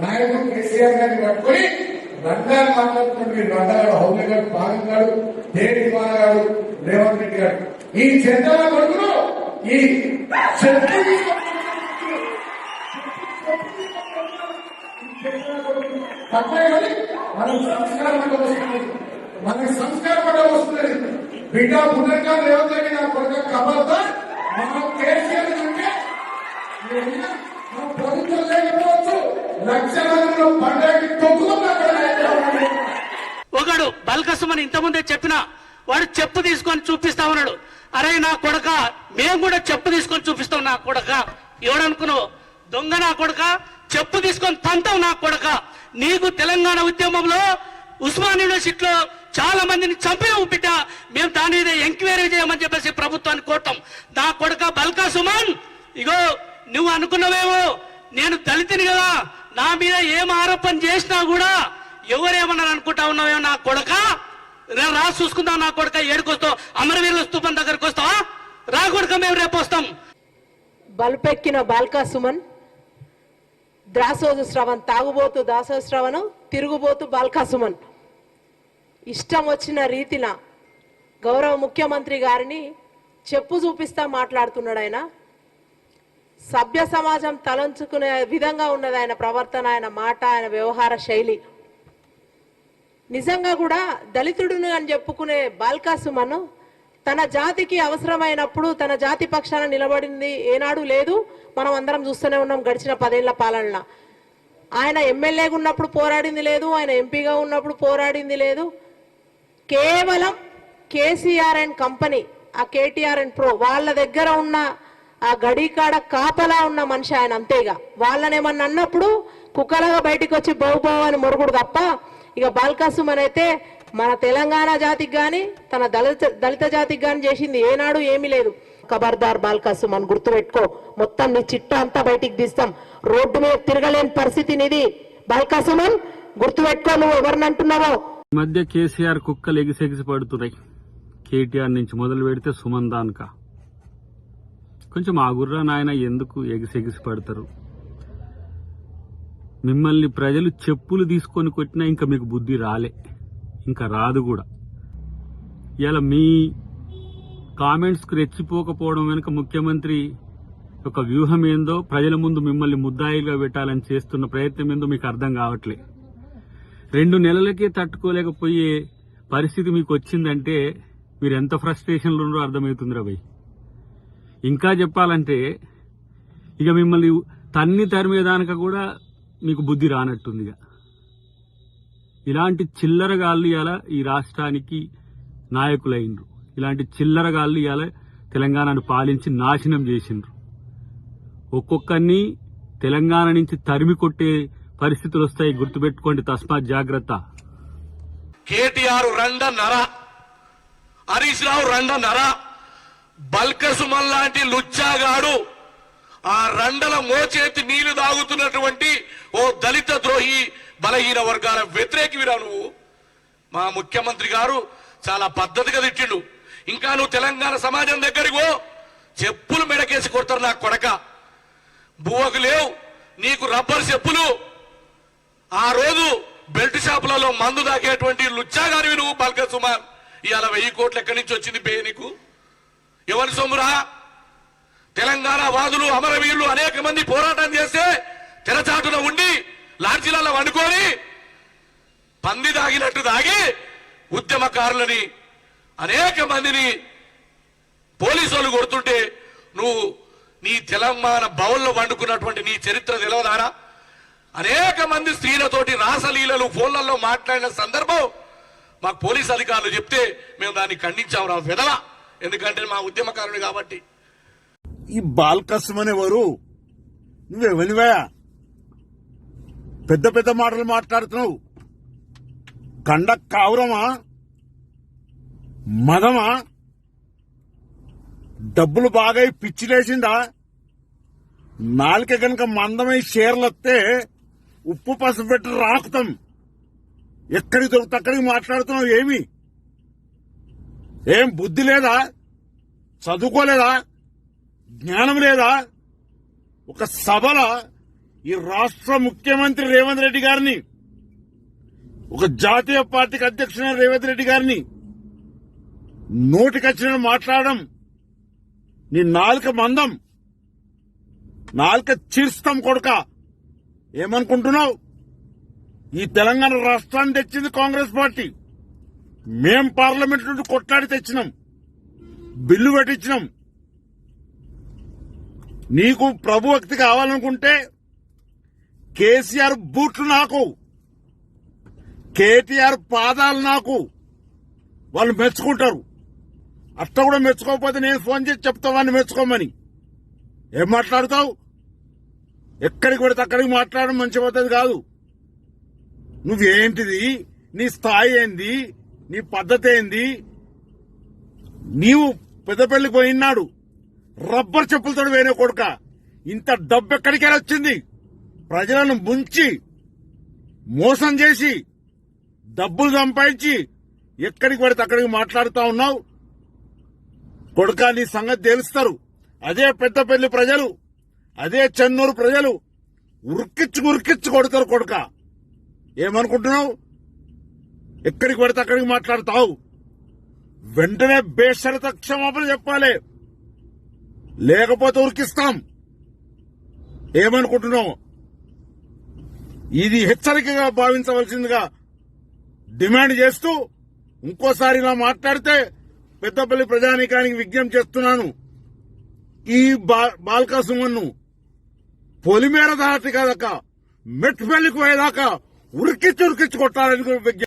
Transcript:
నాయకుడు కేసీఆర్ గారిని పట్టుకుని రంగాలు మాట్లాడుతున్నారు. మీరు రంగాలు హౌలీ గారు, పాగం గారు, దేవి కుమార్ గారు, రేవంత్ రెడ్డి గారు, ఈ చెంతల కొడుకును ఈ మనకు సంస్కారం అంటే వస్తుంది, మనకి సంస్కారం అంటే వస్తుంది. బిడ్డ పునర్గా రేవంత్ రెడ్డి నా కొడుకు కబర్దా మనం కేసీఆర్ కంటే ప్రభుత్వం లేకపోవచ్చు, లక్షలలో పండగకి ఒకడు బల్కసుమని ఇంతకుముందే చెప్పినా వాడు చెప్పు తీసుకొని చూపిస్తా ఉన్నాడు. అరే నా కొడక, మేము కూడా చెప్పు తీసుకొని చూపిస్తాం నా కొడక. ఎవడనుకున్నావు దొంగ నా కొడక, చెప్పు తీసుకొని తంతావు నా కొడక. నీకు తెలంగాణ ఉద్యమంలో ఉస్మాన్ యూనివర్సిటీలో చాలా మందిని చంపినావు బిడ్డ. మేము దాని మీద ఎంక్వైరీ చేయమని చెప్పేసి ప్రభుత్వాన్ని కోరటం. నా కొడక బల్కా సుమన్, ఇగో నువ్వు అనుకున్నావేమో నేను దళితుని కదా, నా మీద ఏం ఆరోపణ చేసినా కూడా ఎవరేమన్నారు అనుకుంటా ఉన్నావేమో నా కొడక. రా చూసుకుందాం నా కొడక. ఏడుకొస్తావు అమరవీరుల స్తూపం దగ్గరకు వస్తావా? రా కొడక, మేము రేపు వస్తాం. బల్పెక్కిన బాల్కా సుమన్, దాసోజు శ్రవణ్, తాగుబోతు దాసోజు శ్రవణ్, తిరుగుబోతు బాల్కా సుమన్. ఇష్టం వచ్చిన రీతిన గౌరవ ముఖ్యమంత్రి గారిని చెప్పు చూపిస్తా మాట్లాడుతున్నాడు ఆయన. సభ్య సమాజం తలంచుకునే విధంగా ఉన్నది ఆయన ప్రవర్తన, ఆయన మాట, ఆయన వ్యవహార శైలి. నిజంగా కూడా దళితుడును అని చెప్పుకునే బాల్కా సుమన్ తన జాతికి అవసరమైనప్పుడు తన జాతి పక్షాన నిలబడింది ఏనాడు లేదు. మనం అందరం చూస్తూనే ఉన్నాం గడిచిన 10 ఏళ్ల పాలనలో. ఆయన ఎమ్మెల్యేగా ఉన్నప్పుడు పోరాడింది లేదు, ఆయన ఎంపీగా ఉన్నప్పుడు పోరాడింది లేదు. కేవలం కేసీఆర్ అండ్ కంపెనీ, ఆ కేటీఆర్ అండ్ ప్రో వాళ్ళ దగ్గర ఉన్న ఆ గడికాడ కాపలా ఉన్న మనిషి ఆయన. అంతేగా వాళ్ళనేమన్నా అన్నప్పుడు కుక్కలాగా బయటికి వచ్చి బహుబావు అని మొరుగుడు తప్ప. ఇక బాల్కా సుమన్ అయితే మన తెలంగాణ జాతికి గాని తన దళిత జాతికి గాని చేసింది ఏనాడు ఏమీ లేదు. ఖబర్దార్ బాల్కా సుమన్, గుర్తుపెట్టుకో. మొత్తం నీ చిట్టా అంతా బయటికి తీస్తాం. రోడ్డు మీద తిరగలేని పరిస్థితి నీది బాల్కా సుమన్, గుర్తుపెట్టుకో. నువ్వు ఎవరిని అంటున్నావో. ఈ మధ్య కేసీఆర్ కుక్కలు ఎగిసెగిసి పడుతున్నాయి. కేటీఆర్ నుంచి మొదలు పెడితే సుమన్ దాన్కా. కొంచెం ఆగుర్రా నాయన, ఎందుకు ఎగిసెగిసి పడతారు? మిమ్మల్ని ప్రజలు చెప్పులు తీసుకొని కొట్టినా ఇంకా మీకు బుద్ధి రాలే, ఇంకా రాదు కూడా. ఇలా మీ కామెంట్స్కి రెచ్చిపోకపోవడం వెనుక ముఖ్యమంత్రి ఒక వ్యూహం ఏందో, ప్రజల ముందు మిమ్మల్ని ముద్దాయిలుగా పెట్టాలని చేస్తున్న ప్రయత్నం ఏందో మీకు అర్థం కావట్లే. 2 నెలలకే తట్టుకోలేకపోయే పరిస్థితి మీకు వచ్చిందంటే మీరు ఎంత ఫ్రస్ట్రేషన్లో ఉన్నారో అర్థమవుతుందిరా భయ్. ఇంకా చెప్పాలంటే ఇక మిమ్మల్ని తరిమేదానిక కూడా మీకు బుద్ధి రానట్టుంది. ఇలాంటి చిల్లరగాళ్ళు ఇవాళ ఈ రాష్ట్రానికి నాయకులైనరు. ఇలాంటి చిల్లరగాళ్ళు ఇవాళ తెలంగాణను పాలించి నాశనం చేసిండ్రు. ఒక్కొక్కరిని తెలంగాణ నుంచి తరిమి కొట్టే పరిస్థితులు వస్తాయి, గుర్తుపెట్టుకోండి. తస్మాత్ జాగ్రత్త. కేటీఆర్ రెండన్నర, హరీష్ రావు రెండన్నర, బల్కా సుమన్ లాంటి లుచ్చాగాడు ఆ రెండల మోచేతి నీళ్లు తాగుతున్నటువంటి ఓ దళిత ద్రోహి, బలహీన వర్గాల వ్యతిరేకివిరా నువ్వు. మా ముఖ్యమంత్రి గారు చాలా పద్ధతిగా తిట్టిండు. ఇంకా నువ్వు తెలంగాణ సమాజం దగ్గరికి పో, చెప్పులు మెడకేసి కొడతారు నా కొడక. బువ్వకు లేవు నీకు రబ్బర్ చెప్పులు. ఆ రోజు బెల్ట్ షాపులలో మందు తాగేటువంటి లుచ్చాగారివి నువ్వు బల్కా సుమన్. ఇవాళ 1000 కోట్లు ఎక్కడి నుంచి వచ్చింది బే నీకు? ఎవరి సొమ్మురా? తెలంగాణ వాదులు, అమరవీరులు అనేక మంది పోరాటం చేస్తే తెరచాటున ఉండి లాడ్జీలలో వండుకొని పంది దాగినట్టు దాగి ఉద్యమకారులని అనేక మందిని పోలీసు వాళ్ళు కొడుతుంటే నువ్వు నీ తెలంగాణ భవన్లో వండుకున్నటువంటి నీ చరిత్ర తెలవదారా? అనేక మంది స్త్రీలతోటి రాసలీలలు ఫోన్లలో మాట్లాడిన సందర్భం మాకు పోలీసు అధికారులు చెప్తే మేము దాన్ని ఖండించాము రా వెదల. ఎందుకంటే మా ఉద్యమకారుని కాబట్టి. ఈ బాల్కా సుమన్ ఎవరు? నువ్వెవనివా? పెద్ద పెద్ద మాటలు మాట్లాడుతున్నావు. కండ కావురమా? మదమా? డబ్బులు బాగా పిచ్చిలేసిందా? నాలుక గనక మందమై షేర్లొస్తే ఉప్పు పసుపు పెట్టి రాకుతాం. ఎక్కడికి దొరికితే అక్కడికి మాట్లాడుతున్నావు. ఏం బుద్ధి లేదా? చదువుకోలేదా? జ్ఞానం లేదా? ఒక సభల ఈ రాష్ట్ర ముఖ్యమంత్రి రేవంత్ రెడ్డి గారిని, ఒక జాతీయ పార్టీకి అధ్యక్షుడైన రేవంత్ రెడ్డి గారిని నోటికొచ్చిన మాట్లాడడం నీ నాలుక మందం, నాలుక చీర్స్తాం కొడుక. ఏమనుకుంటున్నావు? ఈ తెలంగాణ రాష్ట్రాన్ని తెచ్చింది కాంగ్రెస్ పార్టీ. మేం పార్లమెంట్ నుండి కొట్లాడి తెచ్చినాం, బిల్లు పెట్టించినాం. నీకు ప్రభుభక్తి కావాలనుకుంటే కేసీఆర్ బూట్లు నాకు, కేటీఆర్ పాదాలు నాకు. వాళ్ళు మెచ్చుకుంటారు. అట్లా కూడా మెచ్చుకోకపోతే నేను ఫోన్ చేసి చెప్తా వాడిని మెచ్చుకోమని. ఏం మాట్లాడతావు? ఎక్కడికి పడితే అక్కడికి మాట్లాడడం మంచి పద్ధతి కాదు. నువ్వేంటిది? నీ స్థాయి ఏంది? నీ పద్ధతి ఏంది? నీవు పెద్దపల్లికి పోయినాడు రబ్బర్ చెప్పులతో వేరే కొడుక. ఇంత డబ్బు ఎక్కడికైనా వచ్చింది? ప్రజలను ముంచి మోసం చేసి డబ్బులు సంపాదించి ఎక్కడికి పడితే అక్కడికి మాట్లాడుతా ఉన్నావు కొడుక. నీ సంగతి తెలుస్తారు. అదే పెద్దపల్లి ప్రజలు, అదే చెన్నూరు ప్రజలు ఉరికిచ్చి కొడతారు కొడుక. ఏమనుకుంటున్నావు? ఎక్కడికి పడితే అక్కడికి మాట్లాడతావు. వెంటనే బేషరత క్షమాపణ చెప్పాలి, లేకపోతే ఉరికిస్తాం. ఏమనుకుంటున్నావు? ఇది హెచ్చరికగా భావించవలసిందిగా డిమాండ్ చేస్తూ ఇంకోసారి ఇలా మాట్లాడితే పెద్దపల్లి ప్రజానీకానికి విజ్ఞప్తి చేస్తున్నాను. ఈ బాల్కా సుమన్ను పొలిమేర దాటి కాదక మెట్టుపల్లికి పోయేదాకా ఉరికిచ్చి కొట్టాలని విజ్ఞప్తి